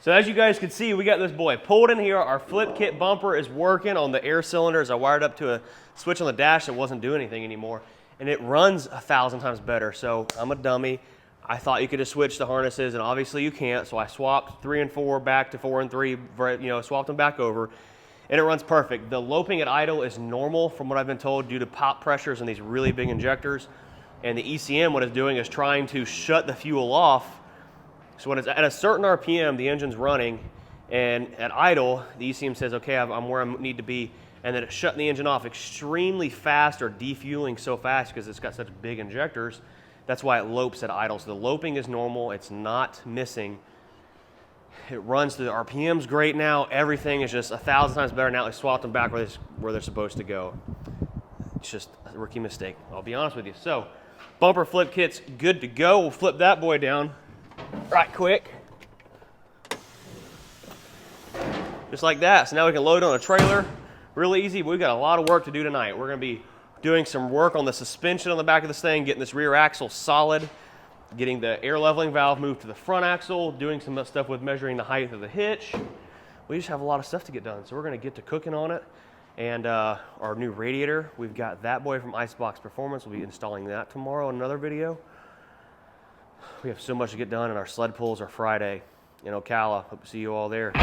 So as you guys can see, we got this boy pulled in here. Our flip kit bumper is working on the air cylinders. I wired up to a switch on the dash that wasn't doing anything anymore. And it runs 1,000 times better. So I'm a dummy. I thought you could just switch the harnesses, and obviously you can't. So I swapped 3 and 4 back to 4 and 3, swapped them back over. And it runs perfect. The loping at idle is normal from what I've been told due to pop pressures in these really big injectors. And the ECM, what it's doing is trying to shut the fuel off. So when it's at a certain RPM, the engine's running, and at idle, the ECM says, okay, I'm where I need to be, and then it's shutting the engine off extremely fast or defueling so fast because it's got such big injectors. That's why it lopes at idle. So the loping is normal. It's not missing. It runs through the RPMs great now. Everything is just 1,000 times better now. They swapped them back where they're supposed to go. It's just a rookie mistake, I'll be honest with you. So bumper flip kit's good to go. We'll flip that boy down right quick. Just like that. So now we can load on a trailer. Really easy, but we've got a lot of work to do tonight. We're gonna be doing some work on the suspension on the back of this thing, getting this rear axle solid, getting the air leveling valve moved to the front axle, doing some stuff with measuring the height of the hitch. We just have a lot of stuff to get done. So we're gonna get to cooking on it. And our new radiator, we've got that boy from Icebox Performance. We'll be installing that tomorrow in another video. We have so much to get done, and our sled pulls are Friday in Ocala. Hope to see you all there.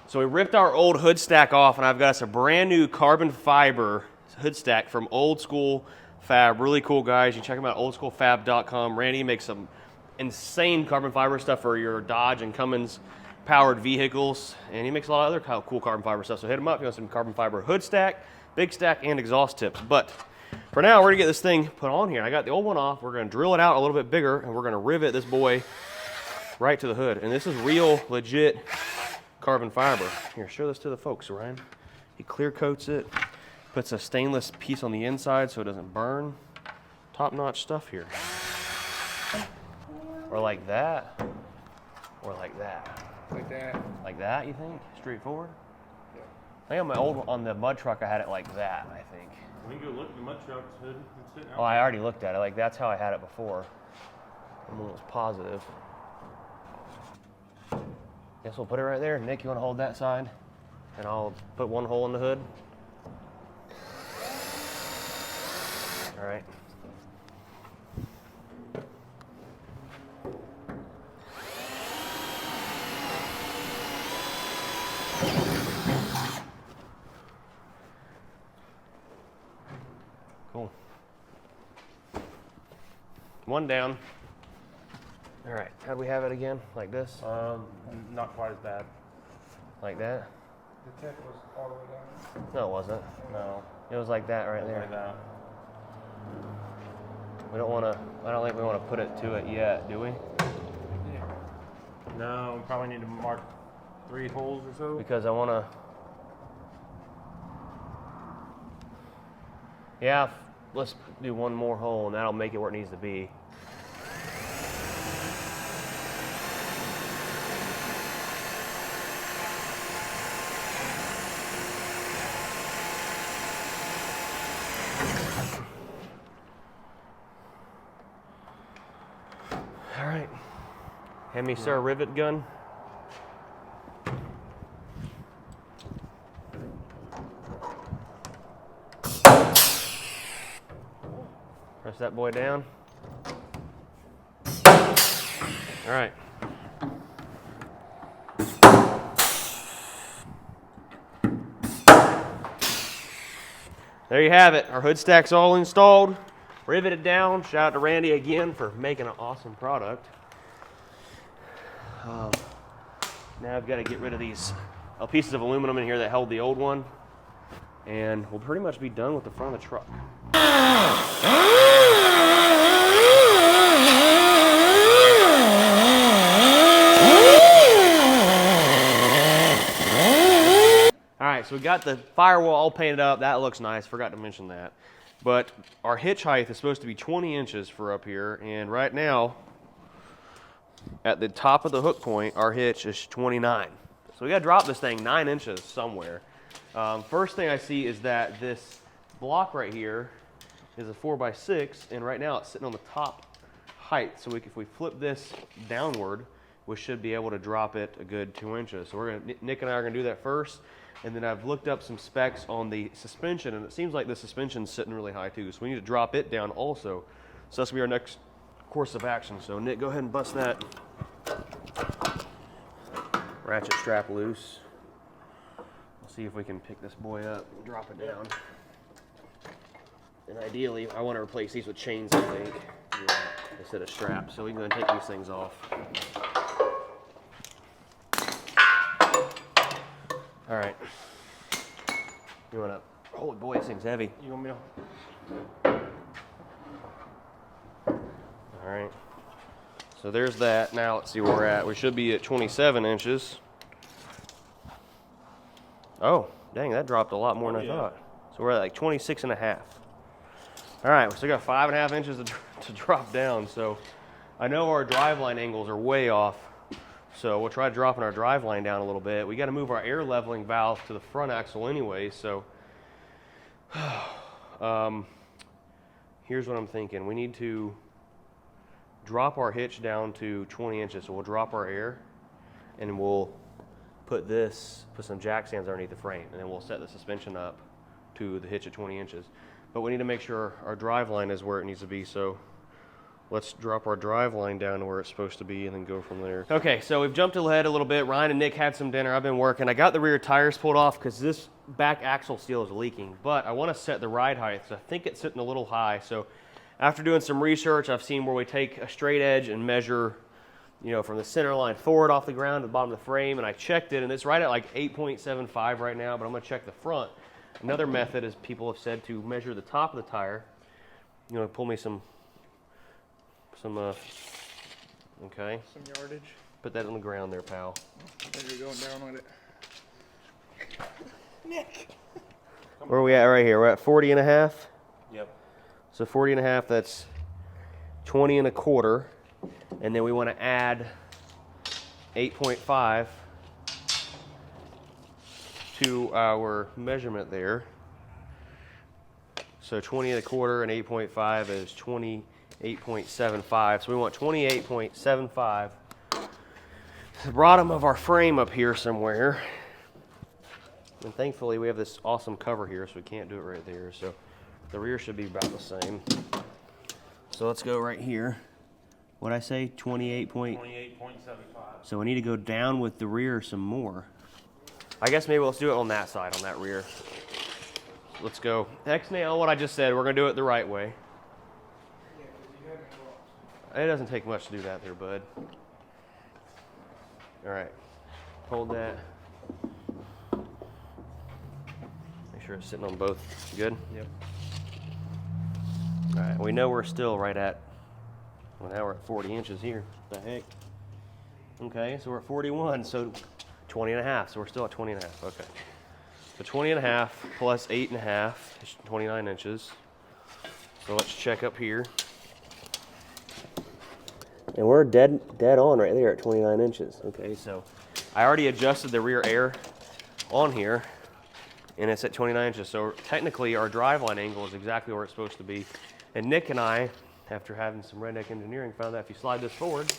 So we ripped our old hood stack off, and I've got us a brand new carbon fiber hood stack from Old School Fab. Really cool guys. You can check them out at oldschoolfab.com. Randy makes some insane carbon fiber stuff for your Dodge and Cummins powered vehicles, and he makes a lot of other cool carbon fiber stuff. So hit him up if you want some carbon fiber hood stack, big stack, and exhaust tips. But for now, we're gonna get this thing put on here. I got the old one off. We're gonna drill it out a little bit bigger, and we're gonna rivet this boy right to the hood. And this is real, legit carbon fiber. Here, show this to the folks, Ryan. He clear coats it, puts a stainless piece on the inside so it doesn't burn. Top-notch stuff here. Or like that, or like that. Like that. Like that, you think? Straightforward? Yeah. I think on my old, on the mud truck, I had it like that, I think. We can go look at the mud truck's hood. Oh, I already looked at it. Like, that's how I had it before. I'm almost positive. Guess we'll put it right there. Nick, you want to hold that side? And I'll put one hole in the hood. All right. Cool. One down. All right, how do we have it again? Like this? Not quite as bad. Like that? The tech was all the way down. No, it wasn't. No. It was like that right Like there. that. We don't want to, I don't think we want to put it to it yet, do we? Yeah. No, we probably need to mark 3 holes or so. Because I want to, yeah, let's do one more hole and that'll make it where it needs to be. All right, hand me sir rivet gun. Press that boy down. All right. There you have it. Our hood stack's all installed, riveted down. Shout out to Randy again for making an awesome product. Now I've got to get rid of these pieces of aluminum in here that held the old one. and we'll pretty much be done with the front of the truck. All right, so we got the firewall all painted up. That looks nice. Forgot to mention that. But our hitch height is supposed to be 20 inches for up here, and right now, at the top of the hook point, our hitch is 29. So we got to drop this thing 9 inches somewhere. First thing I see is that this block right here is a 4x6, and right now it's sitting on the top height. So if we flip this downward, we should be able to drop it a good 2 inches. So Nick and I are gonna do that first, and then I've looked up some specs on the suspension, and it seems like the suspension's sitting really high too. So we need to drop it down also. So that's gonna be our next course of action. So Nick, go ahead and bust that ratchet strap loose. We'll see if we can pick this boy up and drop it down. And ideally, I want to replace these with chains, I think, instead of straps. So we can go and take these things off. All right. You want to hold, boy, this thing's heavy. You want me to? All right. So there's that. Now let's see where we're at. We should be at 27 inches. Oh, dang, that dropped a lot more than I thought. So we're at like 26 and a half. All right, we still got 5.5 inches to drop down. So I know our driveline angles are way off. So we'll try dropping our driveline down a little bit. We got to move our air leveling valve to the front axle anyway. So here's what I'm thinking. We need to drop our hitch down to 20 inches. So we'll drop our air and we'll put some jack stands underneath the frame, and then we'll set the suspension up to the hitch at 20 inches. But we need to make sure our drive line is where it needs to be. So let's drop our drive line down to where it's supposed to be and then go from there. Okay, so we've jumped ahead a little bit. Ryan and Nick had some dinner. I've been working. I got the rear tires pulled off because this back axle seal is leaking, but I want to set the ride height. So I think it's sitting a little high. So after doing some research, I've seen where we take a straight edge and measure, you know, from the center line forward off the ground to the bottom of the frame, and I checked it, and it's right at like 8.75 right now, but I'm going to check the front. Another method is people have said to measure the top of the tire. You know, pull me some okay. Some yardage. Put that on the ground there, pal. There you're going down with it. Nick! Where are we at right here? We're at 40 and a half? Yep. So 40 and a half, that's 20 and a quarter. And then we want to add 8.5 to our measurement there. So 20 and a quarter and 8.5 is 28.75. So we want 28.75. The bottom of our frame up here somewhere. And thankfully we have this awesome cover here, so we can't do it right there. So the rear should be about the same. So let's go right here. What'd I say? 28.75. So we need to go down with the rear some more. I guess maybe let's do it on that side, on that rear. Let's go. X-nail what I just said. We're going to do it the right way. It doesn't take much to do that there, bud. All right. Hold that. Make sure it's sitting on both. Good? Yep. All right. We know we're still right at, well, now we're at 40 inches here. What the heck? Okay, so we're at 41, so 20 and a half. So we're still at 20 and a half. Okay. So 20 and a half plus 8 and a half is 29 inches. So let's check up here. And we're dead on right there at 29 inches. Okay, so I already adjusted the rear air on here, and it's at 29 inches. So technically our driveline angle is exactly where it's supposed to be. And Nick and I, after having some redneck engineering, found that if you slide this forward,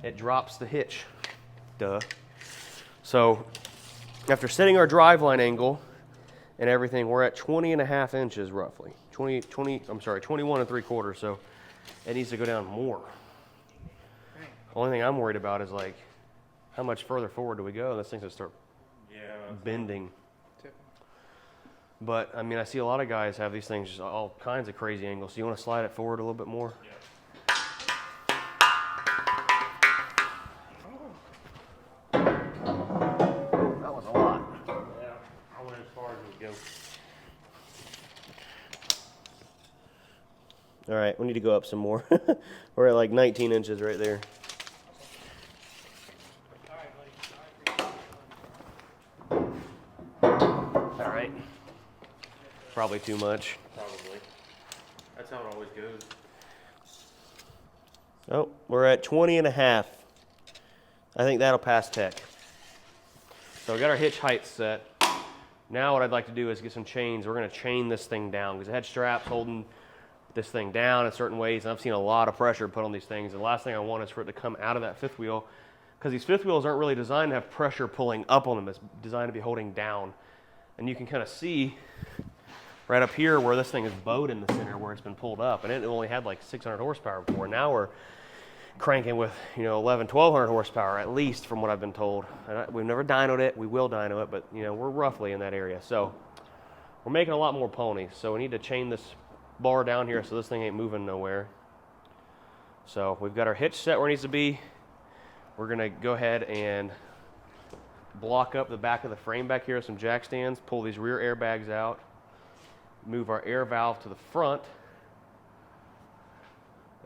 it drops the hitch. Duh. So after setting our driveline angle and everything, we're at 20 and a half inches roughly. 21 and 3/4. So it needs to go down more. The only thing I'm worried about is like, how much further forward do we go? This thing's gonna start bending. But I mean, I see a lot of guys have these things just all kinds of crazy angles. So you want to slide it forward a little bit more? Yeah. Oh, that was a lot. Yeah. I went as far All right, we need to go up some more. We're at like 19 inches right there. All right. Probably too much. Probably. That's how it always goes. Oh, we're at 20 and a half. I think that'll pass tech. So we got our hitch height set. Now what I'd like to do is get some chains. We're going to chain this thing down because it had straps holding this thing down in certain ways. And I've seen a lot of pressure put on these things. The last thing I want is for it to come out of that fifth wheel, because these fifth wheels aren't really designed to have pressure pulling up on them. It's designed to be holding down. And you can kind of see right up here where this thing is bowed in the center where it's been pulled up. And it only had like 600 horsepower before. Now we're cranking with, 11, 1200 horsepower at least, from what I've been told. And we've never dynoed it. We will dyno it, but we're roughly in that area. So we're making a lot more ponies. So we need to chain this bar down here so this thing ain't moving nowhere. So we've got our hitch set where it needs to be. We're gonna go ahead and block up the back of the frame back here with some jack stands, pull these rear airbags out, move our air valve to the front,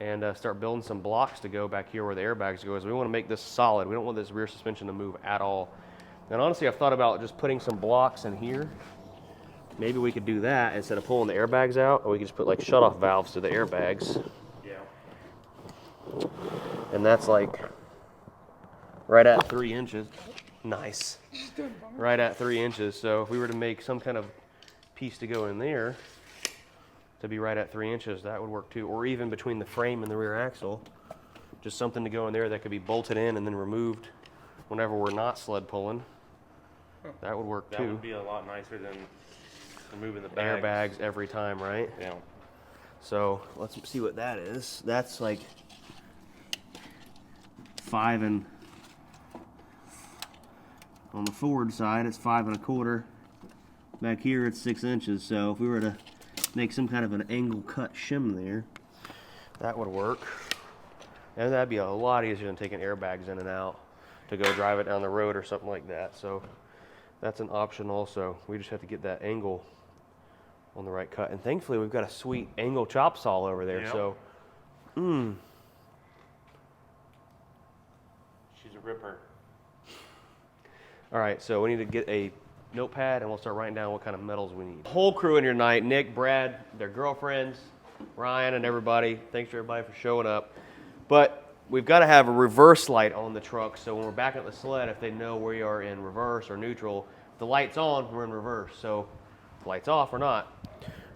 and start building some blocks to go back here where the airbags go. We want to make this solid. We don't want this rear suspension to move at all. And honestly, I've thought about just putting some blocks in here. Maybe we could do that instead of pulling the airbags out, or we could just put like shutoff valves to the airbags. Yeah. And that's like right at 3 inches. Nice. Right at 3 inches. So if we were to make some kind of piece to go in there to be right at 3 inches, that would work too. Or even between the frame and the rear axle, just something to go in there that could be bolted in and then removed whenever we're not sled pulling. That would work too. That would be a lot nicer than removing the bags. Airbags every time, right? Yeah. So let's see what that is. That's like 5 and on the forward side, it's 5 1/4. Back here, it's 6 inches. So if we were to make some kind of an angle cut shim there, that would work. And that'd be a lot easier than taking airbags in and out to go drive it down the road or something like that. So that's an option also. We just have to get that angle on the right cut. And thankfully, we've got a sweet angle chop saw over there. Yep. So, She's a ripper. all right, so we need to get a notepad and we'll start writing down what kind of metals we need. Whole crew in here tonight, Nick, Brad, their girlfriends, Ryan, and everybody. Thanks to everybody for showing up. But we've got to have a reverse light on the truck, so when we're back at the sled, if they know we are in reverse or neutral, if the light's on, we're in reverse. So if the light's off, we're not.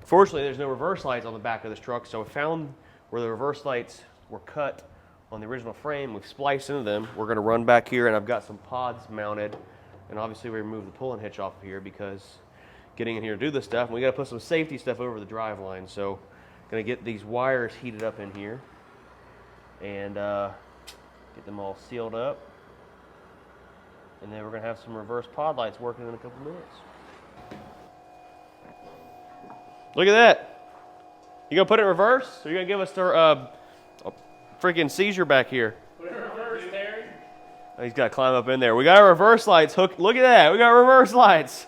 Fortunately, there's no reverse lights on the back of this truck, so we found where the reverse lights were cut on the original frame. We've spliced into them. We're going to run back here, and I've got some pods mounted. And obviously we removed the pulling hitch off of here because getting in here to do this stuff, and we got to put some safety stuff over the drive line. So going to get these wires heated up in here and get them all sealed up. And then we're going to have some reverse pod lights working in a couple minutes. Look at that. You going to put it in reverse? Or you going to give us a freaking seizure back here? Put it in reverse, Terry. He's got to climb up in there. We got our reverse lights hooked. Look at that. We got reverse lights.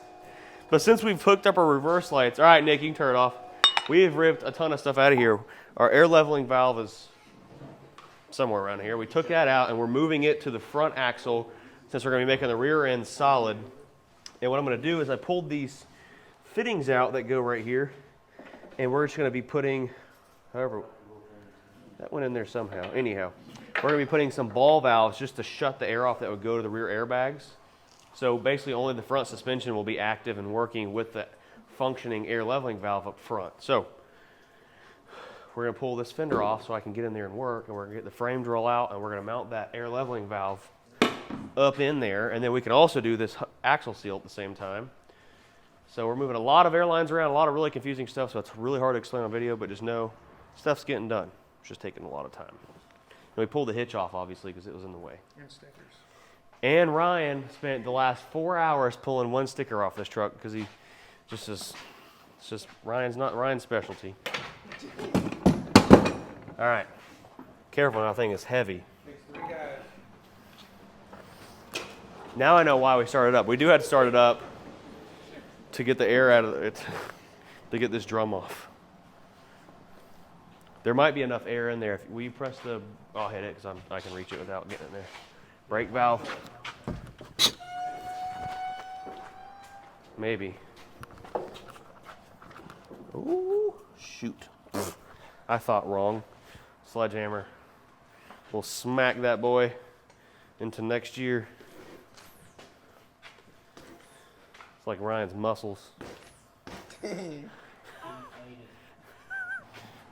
But since we've hooked up our reverse lights, all right, Nick, you can turn it off. We have ripped a ton of stuff out of here. Our air leveling valve is somewhere around here. We took that out, and we're moving it to the front axle since we're going to be making the rear end solid. And what I'm going to do is I pulled these fittings out that go right here, and we're just going to be putting, however, that went in there somehow. Anyhow, we're going to be putting some ball valves just to shut the air off that would go to the rear airbags. So basically only the front suspension will be active and working with the functioning air leveling valve up front. So we're going to pull this fender off so I can get in there and work, and we're going to get the frame drill out, and we're going to mount that air leveling valve up in there, and then we can also do this axle seal at the same time. So we're moving a lot of airlines around, a lot of really confusing stuff, so it's really hard to explain on video, but just know stuff's getting done. It's just taking a lot of time. And we pulled the hitch off, obviously, because it was in the way. And stickers. And Ryan spent the last 4 hours pulling one sticker off this truck because he just is, it's just Ryan's specialty. All right. Careful, that thing is heavy. Takes 3 guys. Now I know why we started up. We do have to start it up to get the air out of it, to get this drum off. There might be enough air in there. If will you press the, I'll hit it because I can reach it without getting in there. Brake valve. Maybe. Ooh, shoot. I thought wrong. Sledgehammer. We'll smack that boy into next year. It's like Ryan's muscles.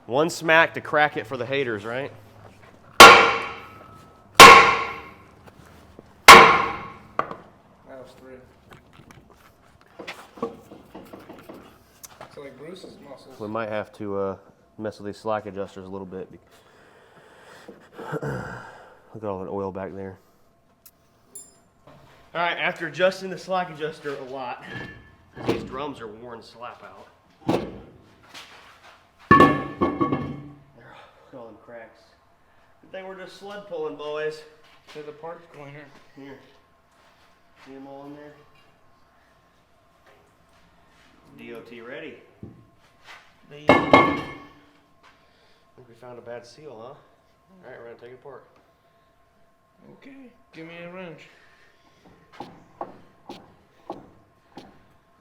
One smack to crack it for the haters, right? That was 3. So like Bruce's muscles. We might have to mess with these slack adjusters a little bit. Look at all that oil back there. All right, after adjusting the slack adjuster a lot, these drums are worn slap out. Look at all them cracks. Good thing we're just sled pulling, boys. To the parts cleaner. Here. See them all in there? DOT ready. I think we found a bad seal, huh? All right, we're gonna take it apart. Okay, give me a wrench.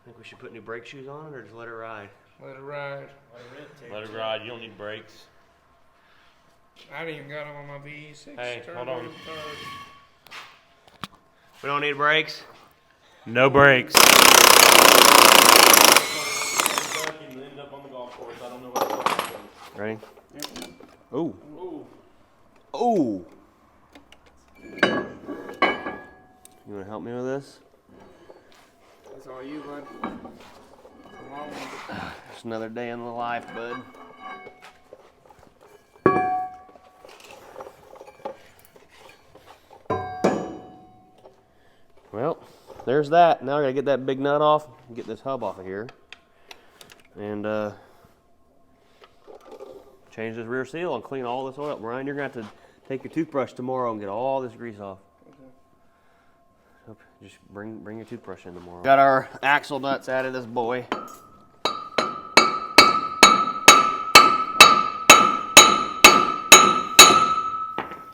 Think we should put new brake shoes on it or just let it ride? Let it ride. Let it ride. You don't need brakes. I haven't even got them on my V6. Hey, hold on. We don't need brakes? No brakes. Ready? Ooh. Ooh. You wanna help me with this? That's all you, bud. Come on. Just another day in the life, bud. Well, there's that. Now I gotta get that big nut off and get this hub off of here. And change this rear seal and clean all this oil. Ryan, you're gonna have to take your toothbrush tomorrow and get all this grease off. Okay. Just bring your toothbrush in tomorrow. Got our axle nuts out of this boy.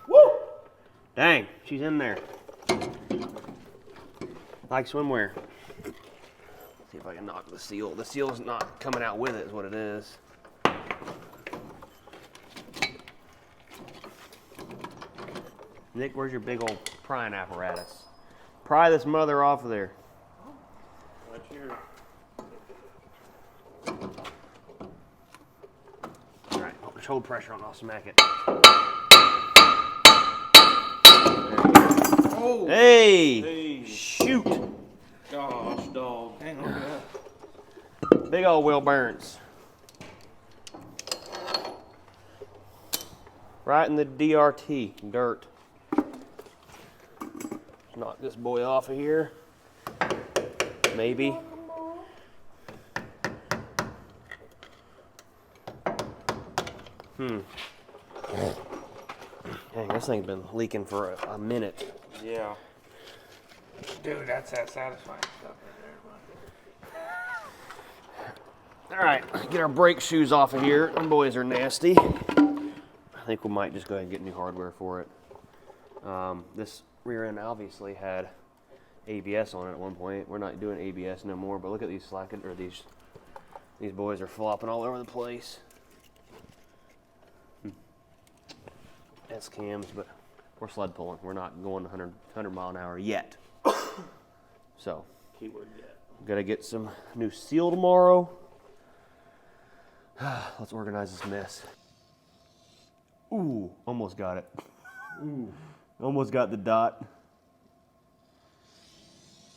Woo! Dang, she's in there. Like swimwear. See if I can knock the seal. The seal's not coming out with it, is what it is. Nick, where's your big old prying apparatus? Pry this mother off of there. Right here. All right, just hold pressure on. I'll smack it. Oh! Hey! Hey. Shoot! Gosh, dog. Hang on. Big old wheel burns. Right in the DRT, dirt. Knock this boy off of here. Maybe. Dang, this thing's been leaking for a minute. Yeah. Dude, that's that satisfying stuff right All right, get our brake shoes off of here. Them boys are nasty. I think we might just go ahead and get new hardware for it. This rear end obviously had ABS on it at one point. We're not doing ABS no more, but look at these slacking, or these boys are flopping all over the place. S cams, but we're sled pulling. We're not going 100 mile an hour yet. So, Keyword yet. gotta get some new seal tomorrow. Let's organize this mess. Ooh, almost got it. Ooh, almost got the dot.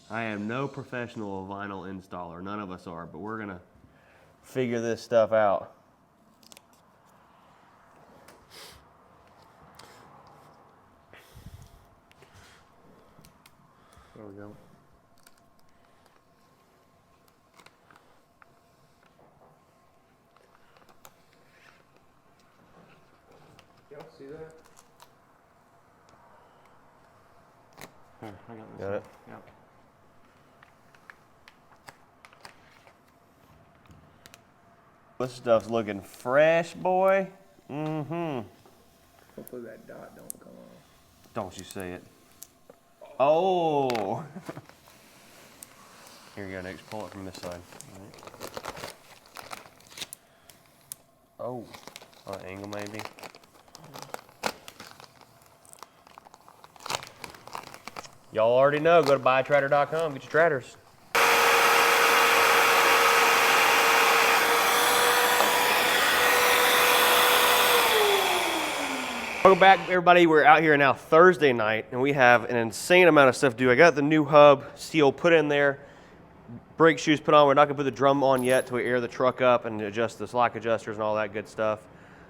I am no professional vinyl installer. None of us are, but we're gonna figure this stuff out. There we go. Y'all see that? Here, I got this. Got it? Yeah. This stuff's looking fresh, boy. Mm-hmm. Hopefully that dot don't come off. Don't you say it. Oh! Here you go, Nick. Pull it from this side. All right. Oh. On an angle, maybe. Y'all already know. Go to buytrader.com. Get your tratters. Welcome back, everybody. We're out here now Thursday night, and we have an insane amount of stuff to do. I got the new hub seal put in there, brake shoes put on. We're not going to put the drum on yet till we air the truck up and adjust the slack adjusters and all that good stuff.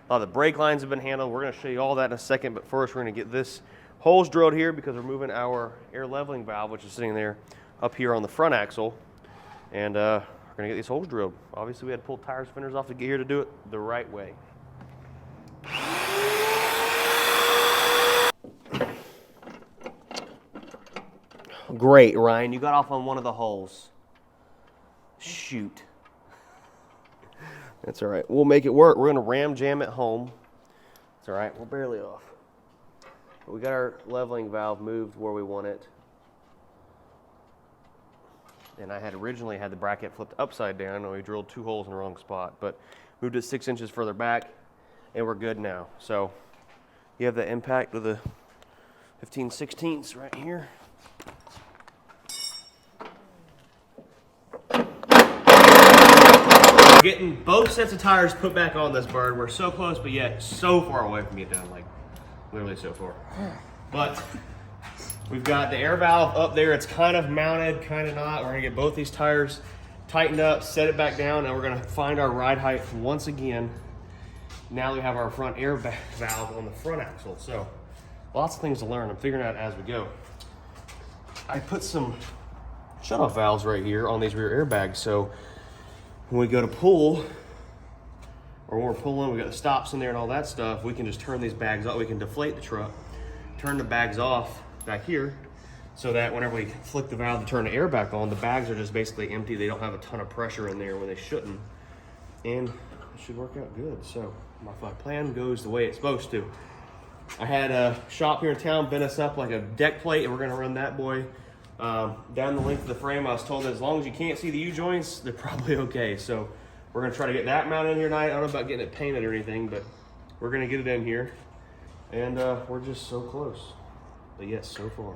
A lot of the brake lines have been handled. We're going to show you all that in a second, but first we're going to get this holes drilled here because we're moving our air leveling valve, which is sitting there up here on the front axle, and we're going to get these holes drilled. Obviously, we had to pull tires and fenders off to get here to do it the right way. Great, Ryan. You got off on one of the holes. Shoot. That's all right. We'll make it work. We're going to ram jam it home. It's all right. We're barely off. But we got our leveling valve moved where we want it. And I had originally had the bracket flipped upside down, and we drilled 2 holes in the wrong spot. But moved it 6 inches further back, and we're good now. So you have the impact of the 15/16 right here. Getting both sets of tires put back on this bird. We're so close, but yet so far away from getting done, like literally so far. But we've got the air valve up there. It's kind of mounted, kind of not. We're gonna get both these tires tightened up, set it back down, and we're gonna find our ride height once again. Now we have our front air valve on the front axle. So lots of things to learn. I'm figuring out as we go. I put some shutoff valves right here on these rear airbags. So when we go to pull, or when we're pulling, we got the stops in there and all that stuff, we can just turn these bags off. We can deflate the truck, turn the bags off back here, so that whenever we flick the valve to turn the air back on, the bags are just basically empty. They don't have a ton of pressure in there when they shouldn't. And it should work out good. So my plan goes the way it's supposed to. I had a shop here in town bent us up like a deck plate, and we're gonna run that boy down the length of the frame. I was told that as long as you can't see the U-joints, they're probably okay. So we're gonna try to get that mounted in here tonight. I don't know about getting it painted or anything, but we're gonna get it in here. And we're just so close, but yes, so far.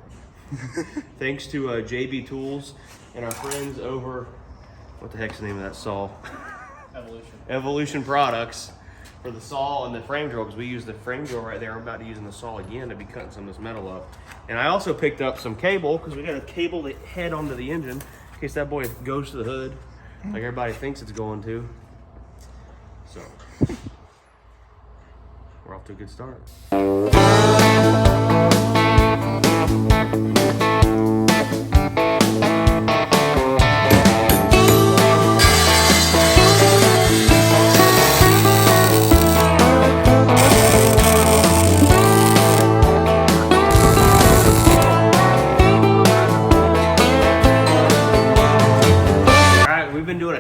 Thanks to JB Tools and our friends over, what the heck's the name of that saw? Evolution Products, for the saw and the frame drill, because we use the frame drill right there. I'm about to use the saw again to be cutting some of this metal up. And I also picked up some cable, because we got to cable the head onto the engine in case that boy goes to the hood like everybody thinks it's going to. So we're off to a good start.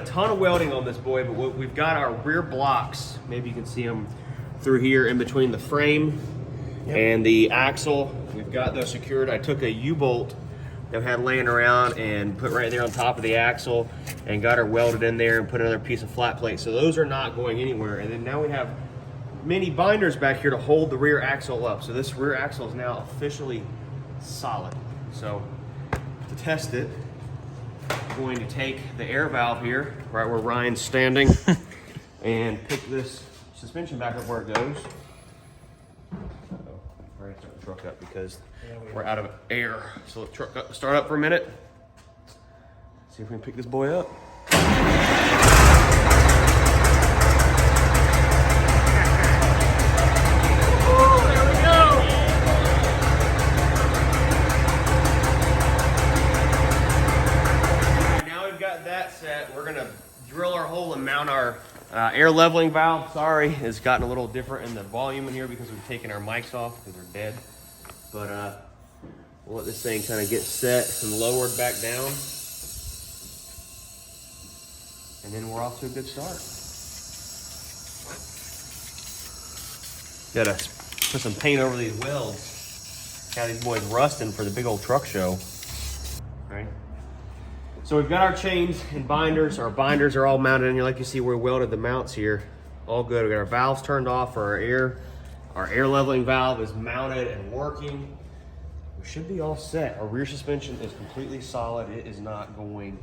Ton of welding on this boy, but we've got our rear blocks. Maybe you can see them through here in between the frame and the axle. We've got those secured. I took a U-bolt that I had laying around and put right there on top of the axle and got her welded in there and put another piece of flat plate. So those are not going anywhere. And then now we have mini binders back here to hold the rear axle up. So this rear axle is now officially solid. So to test it, I'm going to take the air valve here, right where Ryan's standing, and pick this suspension back up where it goes. Uh-oh. We're gonna start the truck up because we're out of air. So let's start up for a minute. See if we can pick this boy up. We're gonna drill our hole and mount our air leveling valve. Sorry, it's gotten a little different in the volume in here because we've taken our mics off because they're dead. But we'll let this thing kind of get set and lowered back down. And then we're off to a good start. Gotta put some paint over these welds. Got these boys rusting for the big old truck show. Right? So we've got our chains and binders. Our binders are all mounted in here. Like you see, we welded the mounts here. All good. We got our valves turned off for our air. Our air leveling valve is mounted and working. We should be all set. Our rear suspension is completely solid. It is not going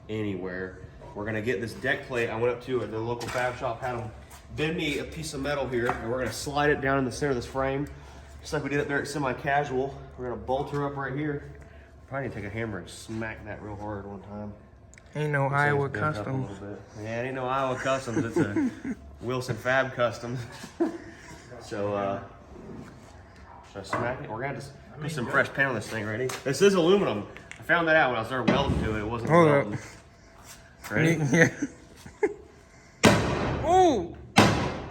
anywhere. We're gonna get this deck plate. I went up to the local fab shop, had them bend me a piece of metal here, and we're gonna slide it down in the center of this frame, just like we did up there at Semi-Casual. We're gonna bolt her up right here. Probably need to take a hammer and smack that real hard one time. Ain't no This Iowa thing's bent up a Customs. little bit. Yeah, it ain't no Iowa Customs. It's a Wilson Fab Customs. So, should I smack it? We're gonna have to put some fresh paint on this thing. Ready? This is aluminum. I found that out when I started welding to it. It wasn't Hold welding. up. Ready? Yeah. Oh!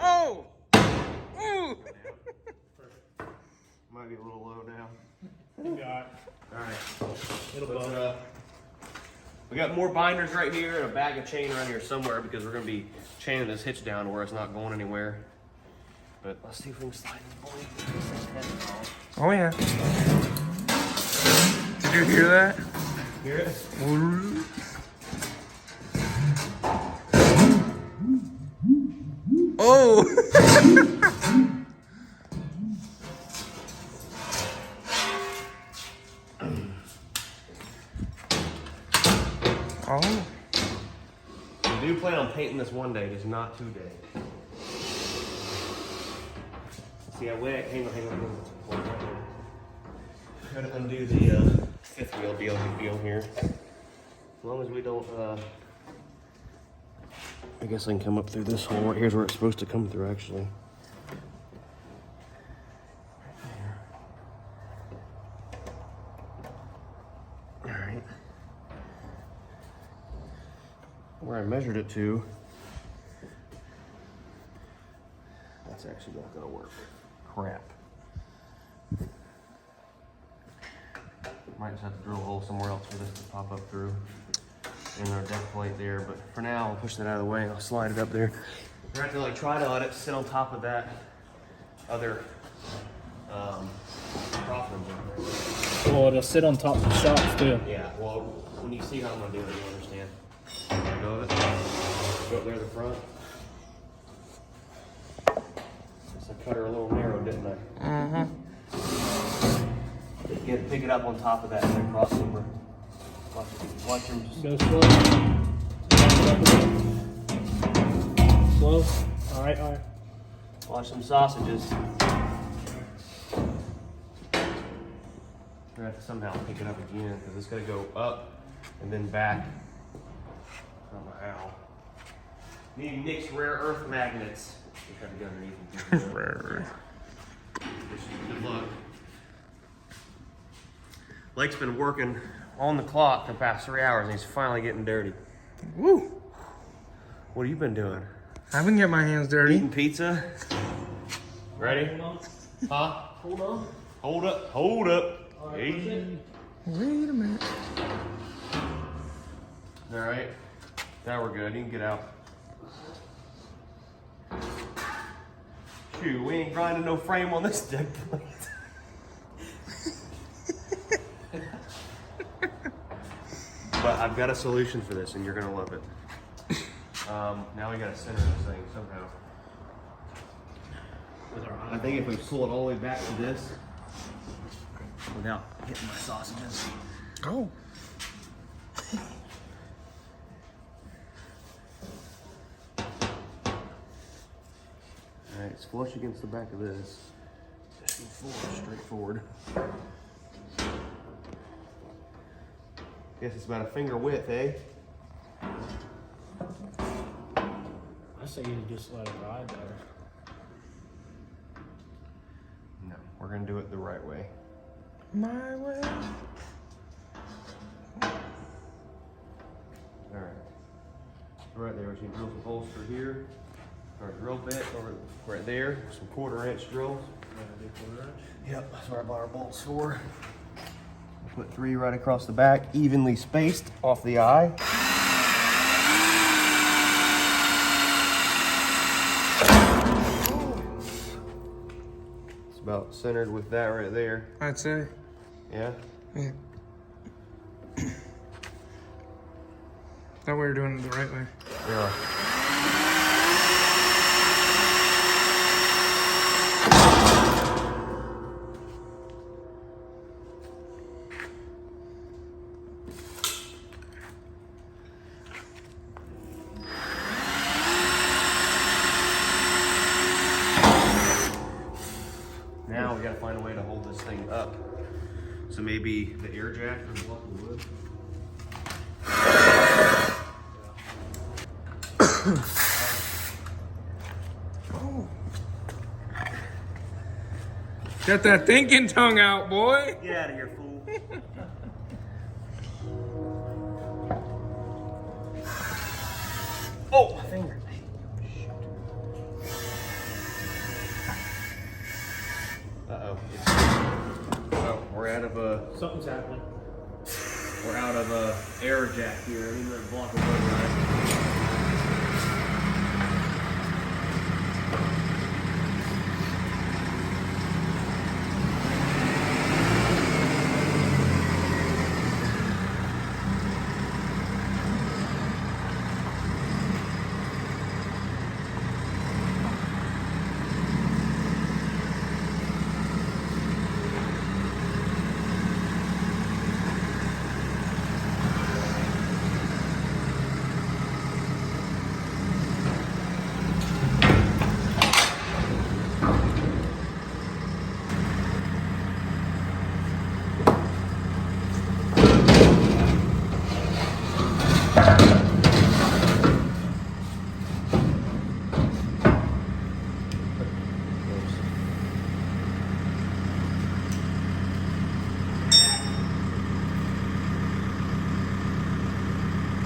Oh! Oh! Might be a little low now. You got All right. it'll Let's, bump. we got more binders right here and a bag of chain around here somewhere because we're gonna be chaining this hitch down to where it's not going anywhere. But let's see if we can slide this boy. Oh yeah. Did you hear that? Hear it? Oh! Oh. We do plan on painting this one day, just not today. See, hang on. Gotta undo the fifth wheel deal here. As long as we don't, I guess I can come up through this hole. Right here's where it's supposed to come through, actually. All right. Where I measured it to, that's actually not gonna work. Crap. Might just have to drill a hole somewhere else for this to pop up through. And our deck plate there, but for now, I'll push that out of the way and I'll slide it up there. We're gonna have to like try to let it sit on top of that other crossroads over there. Well, it'll sit on top of the shocks too. Yeah, well, when you see how I'm gonna do it, you'll understand. Go it. Go up there at the front. Guess I cut her a little narrow, didn't I? Mm-hmm. Pick it up on top of that and then cross over. Watch him just. Go slow. Slow. All right. Watch some sausages. We're gonna have to somehow pick it up again because it's gonna go up and then back. I don't know how. Need Nick's rare earth magnets. We have to go underneath. Rare. Good luck. Lake's been working on the clock the past 3 hours and he's finally getting dirty. Woo! What have you been doing? I've been getting my hands dirty. Eating pizza? Ready? Hold on. Huh? Hold on. Hold up, hold up. All right, Hey. Wait a minute. All right, now we're good. You can get out. Shoot, we ain't grinding no frame on this deck plate. But I've got a solution for this, and you're gonna love it. Now we gotta center this thing somehow. I think if we pull it all the way back to this, without hitting my sausages. Oh. Alright, it's flush against the back of this. Just forward, straight forward. Guess it's about a finger width, eh? I say you just let it ride there. No, we're gonna do it the right way. My way. Alright. Right there, we can drill some holes through here. Our drill bit over right there, some 1/4-inch drills. Yep, that's where I bought our bolts for. Put 3 right across the back, evenly spaced off the eye. about centered with that right there. I'd say. Yeah? Yeah. Thought we were doing it the right way. Yeah. Now we gotta find a way to hold this thing up. So maybe the air jack or the block of wood. Oh. Got that thinking tongue out, boy. Get out of here, fool. Oh, my finger. Uh-oh. Oh, we're out of a... Something's happening. We're out of a air jack here. I need to block the wood, right?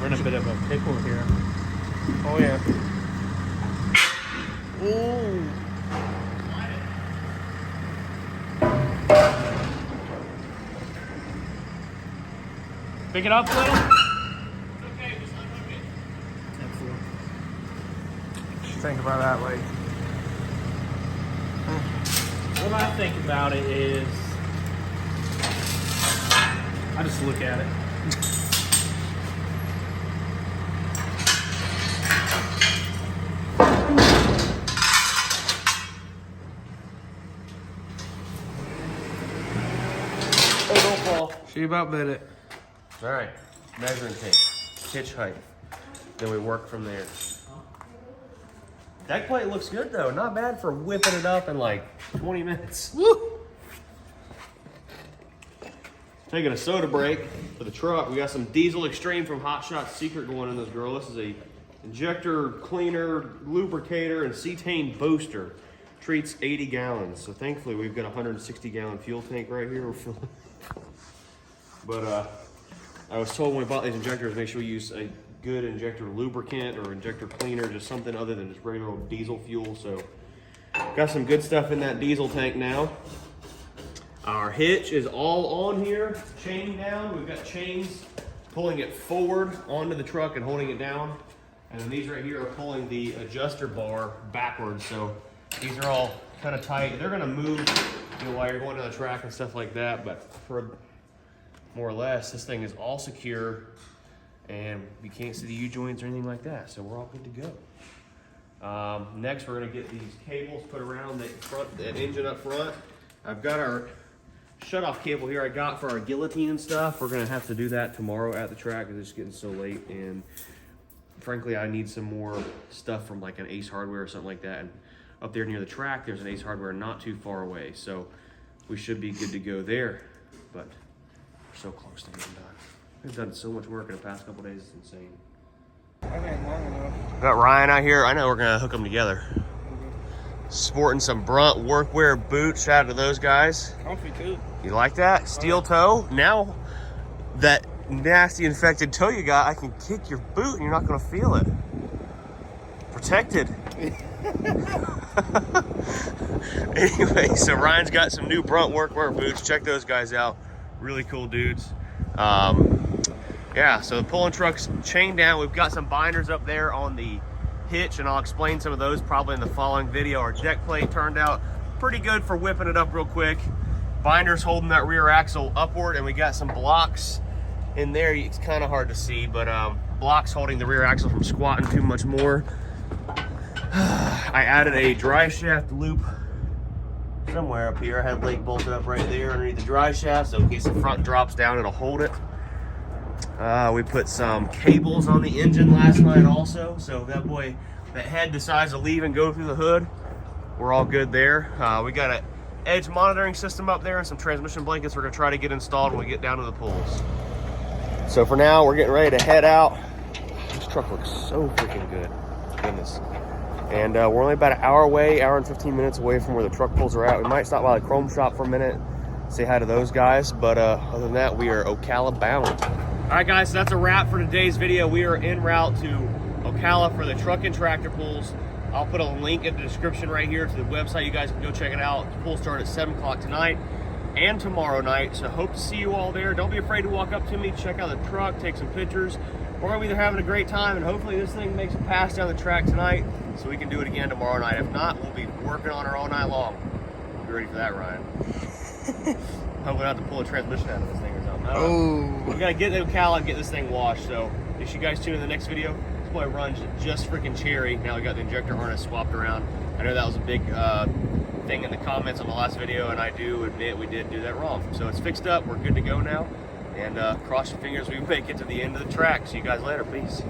We're in a bit of a pickle here. Oh, yeah. Ooh. Pick it up, Lil. Okay, just unhook it. Excellent. Think about that, like. What I think about it is, I just look at it. Oh, don't fall. She about bit it. All right, measuring tape, hitch height. Then we work from there. Deck plate looks good though. Not bad for whipping it up in like 20 minutes. Woo! Taking a soda break for the truck. We got some Diesel Extreme from Hot Shot Secret going in this girl. This is a injector, cleaner, lubricator, and cetane booster. Treats 80 gallons. So thankfully we've got a 160 gallon fuel tank right here. We're filling. But I was told when we bought these injectors, make sure we use a good injector lubricant or injector cleaner, just something other than just regular old diesel fuel. So got some good stuff in that diesel tank now. Our hitch is all on here, chain down. We've got chains pulling it forward onto the truck and holding it down. And then these right here are pulling the adjuster bar backwards. So these are all kind of tight. They're gonna move, you know, while you're going down the track and stuff like that. But for more or less, this thing is all secure and you can't see the U-joints or anything like that. So we're all good to go. Next, we're gonna get these cables put around that engine up front. I've got our shut-off cable here I got for our guillotine and stuff. We're gonna have to do that tomorrow at the track because it's getting so late. And frankly, I need some more stuff from like an Ace Hardware or something like that. And up there near the track, there's an Ace Hardware not too far away. So we should be good to go there. But we're so close to getting done. We've done so much work in the past couple days, it's insane. That ain't long enough. Got Ryan out here. I know we're gonna hook them together. Sporting some Brunt workwear boots. Shout out to those guys. Comfy too. You like that? Steel toe. Now that nasty infected toe you got, I can kick your boot and you're not gonna feel it. Protected. Anyway, so Ryan's got some new Brunt workwear boots. Check those guys out. Really cool dudes. Yeah, so the pulling truck's chained down. We've got some binders up there on the hitch, and I'll explain some of those probably in the following video. Our deck plate turned out pretty good for whipping it up real quick. Binder's holding that rear axle upward, and we got some blocks in there. It's kind of hard to see, but blocks holding the rear axle from squatting too much more. I added a dry shaft loop somewhere up here. I had leg bolted up right there underneath the dry shaft, so in case the front drops down, it'll hold it. We put some cables on the engine last night also, so that head decides to leave and go through the hood. We're all good there. We got an edge monitoring system up there and some transmission blankets we're gonna try to get installed when we get down to the pools. So for now, we're getting ready to head out. This truck looks so freaking good, goodness. And we're only about an hour away, hour and 15 minutes away from where the truck pulls are at. We might stop by the chrome shop for a minute, say hi to those guys, but other than that, we are Ocala bound. All right, guys, so that's a wrap for today's video. We are en route to Ocala for the truck and tractor pulls. I'll put a link in the description right here to the website. You guys can go check it out. The pool start at 7 o'clock tonight and tomorrow night, so hope to see you all there. Don't be afraid to walk up to me, check out the truck, take some pictures. We're gonna be there having a great time, and hopefully this thing makes a pass down the track tonight so we can do it again tomorrow night. If not, we'll be working on her all night long. Be ready for that, Ryan. Hopefully not have to pull a transmission out of this thing or something. Oh. We gotta get to Ocala and get this thing washed, so if you guys tune in the next video, this boy runs just freaking cherry. Now we got the injector harness swapped around. I know that was a big thing in the comments on the last video, and I do admit we did do that wrong. So it's fixed up, we're good to go now, and cross your fingers we make it to the end of the track. See you guys later, peace.